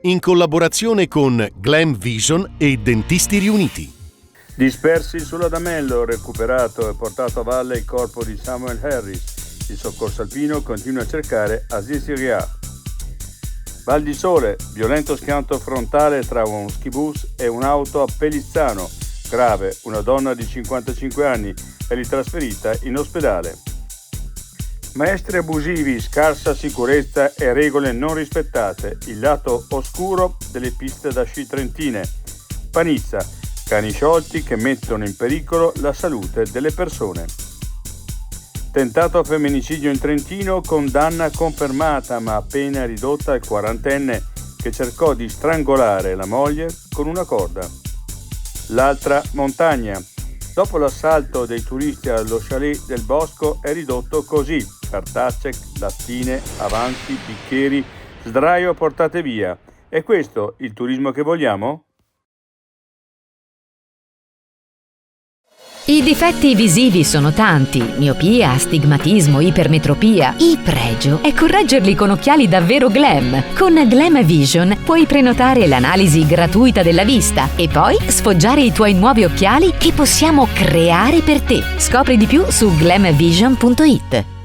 in collaborazione con Glam Vision e Dentisti Riuniti. Dispersi sull'Adamello, recuperato e portato a valle il corpo di Samuel Harris. Il soccorso alpino continua a cercare Aziz Ria. Val di Sole, violento schianto frontale tra uno skibus e un'auto a Pelizzano. Grave, una donna di 55 anni è ritrasferita in ospedale. Maestri abusivi, scarsa sicurezza e regole non rispettate. Il lato oscuro delle piste da sci trentine. Panizza, cani sciolti che mettono in pericolo la salute delle persone. Tentato femminicidio in Trentino, condanna confermata ma pena ridotta al quarantenne che cercò di strangolare la moglie con una corda. L'altra montagna. Dopo l'assalto dei turisti allo chalet del Bosco è ridotto così: cartacce, lattine, avanzi, bicchieri, sdraio portate via. È questo il turismo che vogliamo? I difetti visivi sono tanti: miopia, astigmatismo, ipermetropia. Il pregio è correggerli con occhiali davvero glam. Con Glam Vision puoi prenotare l'analisi gratuita della vista e poi sfoggiare i tuoi nuovi occhiali che possiamo creare per te. Scopri di più su glamvision.it.